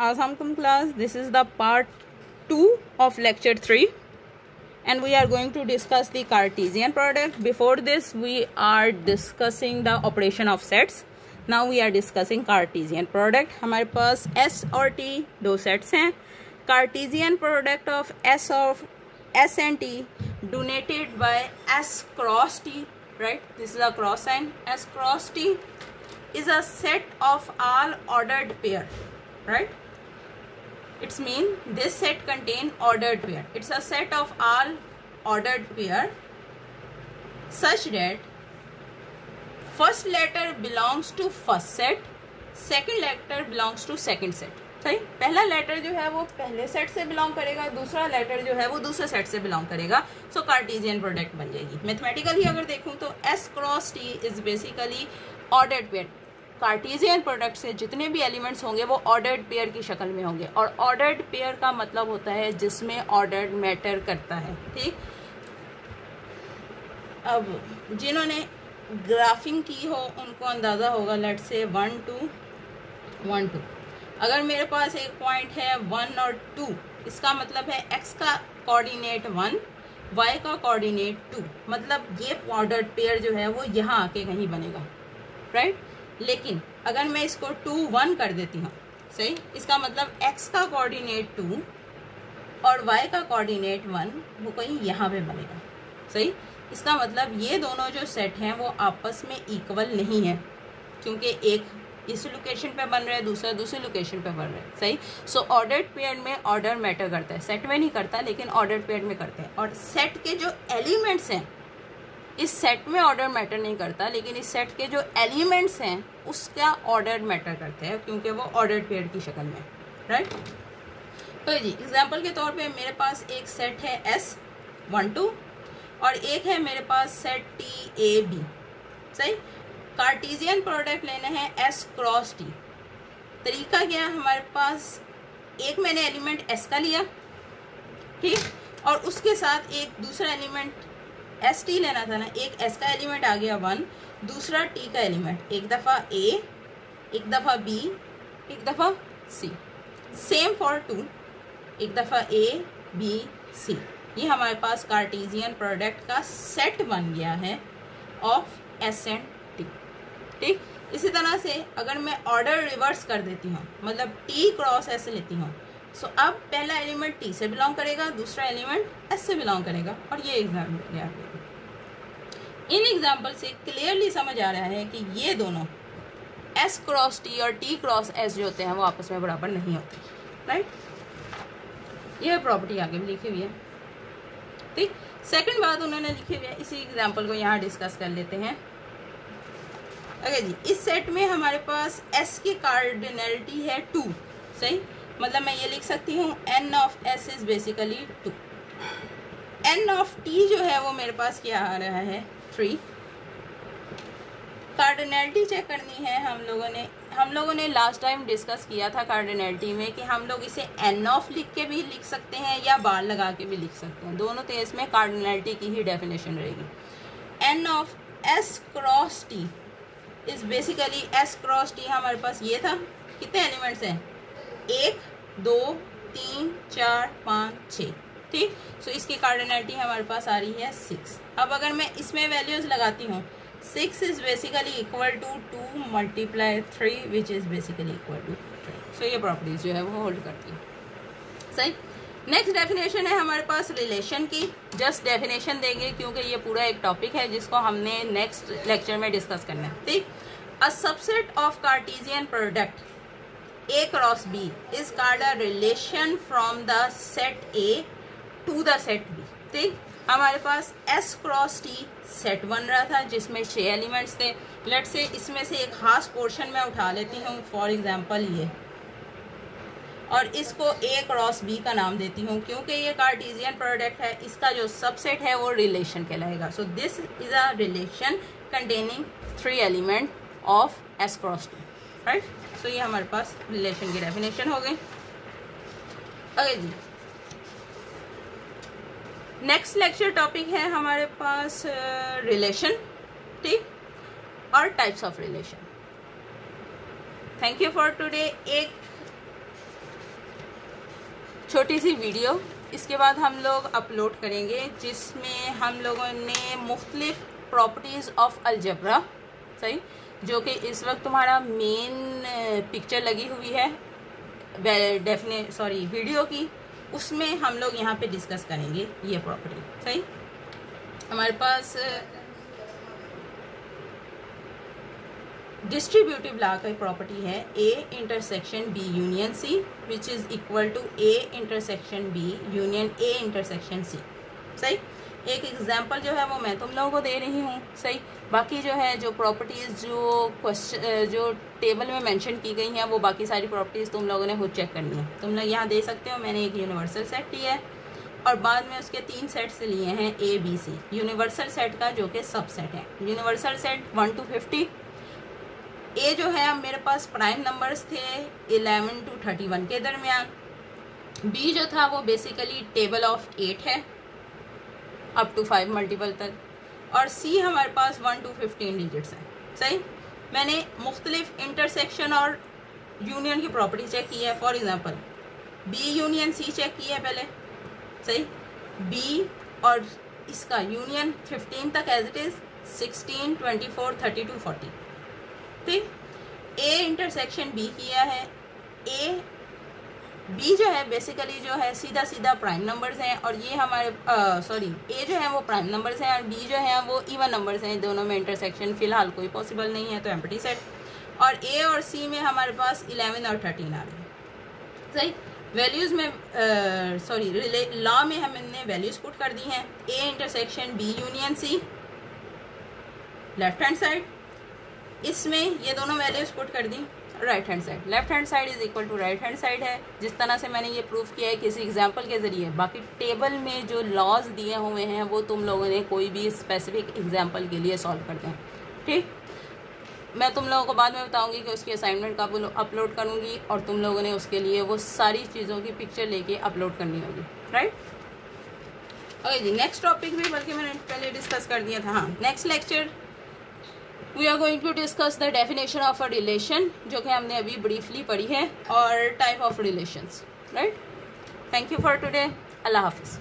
Assalamualaikum class, this is the part 2 of lecture 3 and we are going to discuss the Cartesian product. Before this we are discussing the operation of sets. Now we are discussing Cartesian product. हमारे पास S और T दो sets हैं. Cartesian product of S and T denoted by S cross T, right? This is a cross sign. S cross T is a set of all ordered pair, right? It's mean this set contain ordered pair. It's a set of all ordered pair such that first letter belongs to first set, second letter belongs to second set. सही, पहला letter जो है वो पहले set से belong करेगा, दूसरा letter जो है वो दूसरे सेट से बिलोंग करेगा. सो कार्टेशियन प्रोडक्ट बन जाएगी. मैथमेटिकली अगर देखूं तो S cross T is basically ordered pair. Cartesian product से जितने भी एलिमेंट्स होंगे वो ऑर्डर्ड पेयर की शक्ल में होंगे और ऑर्डर्ड पेयर का मतलब होता है जिसमें ऑर्डर्ड मैटर करता है. ठीक, अब जिन्होंने ग्राफिंग की हो उनको अंदाज़ा होगा. Let's say 1 2 1 2. अगर मेरे पास एक पॉइंट है 1 और 2, इसका मतलब है x का कोऑर्डिनेट 1, y का कोऑर्डिनेट 2. मतलब ये ऑर्डर्ड पेयर जो है वो यहाँ आके कहीं बनेगा, राइट. लेकिन अगर मैं इसको 2 1 कर देती हूँ, सही, इसका मतलब x का कोऑर्डिनेट 2 और y का कोऑर्डिनेट 1 वो कहीं यहाँ पे बनेगा. सही, इसका मतलब ये दोनों जो सेट हैं वो आपस में इक्वल नहीं है क्योंकि एक इस लोकेशन पे बन रहा है, दूसरा दूसरी लोकेशन पे बन रहा है. सही. सो ऑर्डर्ड पेयर में ऑर्डर मैटर करता है, सेट में नहीं करता लेकिन ऑर्डर्ड पेयर में करता है. और सेट के जो एलिमेंट्स हैं, इस सेट में ऑर्डर मैटर नहीं करता लेकिन इस सेट के जो एलिमेंट्स हैं उसका ऑर्डर मैटर करते हैं क्योंकि वो ऑर्डर्ड पेयर की शक्ल में, राइट. तो जी एग्जाम्पल के तौर पे मेरे पास एक सेट है S 1 2 और एक है मेरे पास सेट T A B. सही. कार्टेशियन प्रोडक्ट लेना है S क्रॉस T. तरीका क्या है, हमारे पास एक मैंने एलिमेंट S का लिया, ठीक, और उसके साथ एक दूसरा एलिमेंट S T लेना था ना. एक S का एलिमेंट आ गया 1, दूसरा T का एलिमेंट, एक दफ़ा A, एक दफ़ा B, एक दफ़ा C. सेम फॉर 2, एक दफ़ा A B C. ये हमारे पास कार्टेशियन प्रोडक्ट का सेट बन गया है ऑफ S एंड T. ठीक. इसी तरह से अगर मैं ऑर्डर रिवर्स कर देती हूँ, मतलब T क्रॉस S लेती हूँ, सो अब पहला एलिमेंट T से बिलोंग करेगा, दूसरा एलिमेंट S से बिलोंग करेगा. और ये एग्जाम्पल क्या है, इन एग्जाम्पल से क्लियरली समझ आ रहा है कि ये दोनों S क्रॉस T और T क्रॉस S जो होते हैं वो आपस में बराबर नहीं होते, राइट. यह प्रॉपर्टी आगे भी लिखी हुई है. ठीक. सेकंड बात उन्होंने लिखी हुई है, इसी एग्जाम्पल को यहाँ डिस्कस कर लेते हैं. अगर जी इस सेट में हमारे पास S की कार्डिनलिटी है 2. सही, मतलब मैं ये लिख सकती हूँ n of S is basically 2. n of T जो है वो मेरे पास क्या आ रहा है 3. कार्डिनलिटी चेक करनी है. हम लोगों ने लास्ट टाइम डिस्कस किया था कार्डिनलिटी में कि हम लोग इसे n ऑफ लिख के भी लिख सकते हैं या बार लगा के भी लिख सकते हैं. दोनों केस में कार्डिनलिटी की ही डेफिनेशन रहेगी. n of S cross T is basically S cross T हमारे पास ये था. कितने एलिमेंट्स हैं, 1 2 3 4 5 6. ठीक. सो इसकी कार्डिनलिटी हमारे पास आ रही है 6. अब अगर मैं इसमें वैल्यूज लगाती हूँ, 6 is basically equal to 2 multiply 3 which is basically equal to 3. So ये प्रॉपर्टीज जो है वो होल्ड करती है. सही. नेक्स्ट डेफिनेशन है हमारे पास रिलेशन की. जस्ट डेफिनेशन देंगे क्योंकि ये पूरा एक टॉपिक है जिसको हमने नेक्स्ट लेक्चर में डिस्कस करना है. ठीक. A subset of cartesian product A cross B is called a relation from the set A to the set B. ठीक. हमारे पास S क्रॉस T सेट बन रहा था जिसमें 6 एलिमेंट्स थे. लेट से इसमें से एक खास पोर्शन में उठा लेती हूँ, फॉर एग्जांपल ये, और इसको A क्रॉस B का नाम देती हूँ क्योंकि ये कार्टेशियन प्रोडक्ट है. इसका जो सबसेट है वो रिलेशन कहलाएगा. So this is a relation containing 3 element of S cross T, right. So ये हमारे पास रिलेशन की डेफिनेशन हो गई. अगे जी नेक्स्ट लेक्चर टॉपिक है हमारे पास रिलेशन. ठीक. और types of relation. Thank you for today. एक छोटी सी वीडियो, इसके बाद हम लोग अपलोड करेंगे जिसमें हम लोगों ने मुख्तलिफ प्रॉपर्टीज़ ऑफ अलजबरा, सही, जो कि इस वक्त तुम्हारा मेन पिक्चर लगी हुई है वीडियो की, उसमें हम लोग यहाँ पे डिस्कस करेंगे ये प्रॉपर्टी। सही, हमारे पास डिस्ट्रीब्यूटिव लॉ का प्रॉपर्टी है A intersection B union C which is equal to A intersection B union A intersection C। सही, एक एग्जांपल जो है वो मैं तुम लोगों को दे रही हूँ। सही, बाकी जो है जो प्रॉपर्टीज़ जो टेबल में मेंशन की गई हैं वो बाकी सारी प्रॉपर्टीज़ तुम लोगों ने खुद चेक करनी है। तुम लोग यहाँ दे सकते हो, मैंने एक यूनिवर्सल सेट लिया है और बाद में उसके 3 सेट्स लिए हैं A B C, universal set का जो कि सब सेट है। Universal set 1 to 50। A जो है मेरे पास प्राइम नंबर्स थे 11 to 31 के दरमियान। B जो था वो बेसिकली टेबल ऑफ 8 है अप टू 5 मल्टीपल तक, और C हमारे पास 1 to 15 डिजिट्स हैं। सही, मैंने मुख्तलिफ इंटरसेक्शन और यूनियन की प्रॉपर्टी चेक की है। For example B union C check की है पहले। सही, B और इसका यूनियन 15 तक एज इट इज़, 16, 24, 32, 40। ठीक, A इंटरसेक्शन B किया है। B जो है बेसिकली जो है सीधा सीधा प्राइम नंबर्स हैं, और ये हमारे A जो है वो प्राइम नंबर्स हैं और B जो है वो इवन नंबर्स हैं। दोनों में इंटरसेक्शन फ़िलहाल कोई पॉसिबल नहीं है, तो एम्प्टी सेट। और A और C में हमारे पास 11 और 13 आ रहे हैं। सही, वैल्यूज़ में लॉ में हमने वैल्यूज़ पुट कर दी हैं। A intersection B union C left hand side, इसमें ये दोनों वैल्यूज़ पुट कर दी right hand side. Left hand side is equal to right hand side है, जिस तरह से मैंने ये प्रूफ किया है किसी एग्जांपल के ज़रिए। बाकी टेबल में जो लॉज दिए हुए हैं वो तुम लोगों ने कोई भी स्पेसिफिक एग्जांपल के लिए सॉल्व करते हैं। ठीक, मैं तुम लोगों को बाद में बताऊंगी कि उसकी असाइनमेंट कब अपलोड करूंगी, और तुम लोगों ने उसके लिए वो सारी चीज़ों की पिक्चर लेके अपलोड करनी होगी। राइट, ओके जी, नेक्स्ट टॉपिक भी बल्कि मैंने पहले डिस्कस कर दिया था। हाँ, next lecture we are going to discuss the definition of a relation, जो कि हमने अभी ब्रीफली पढ़ी है, और type of relations. Right, thank you for today, अल्लाह हाफिज़।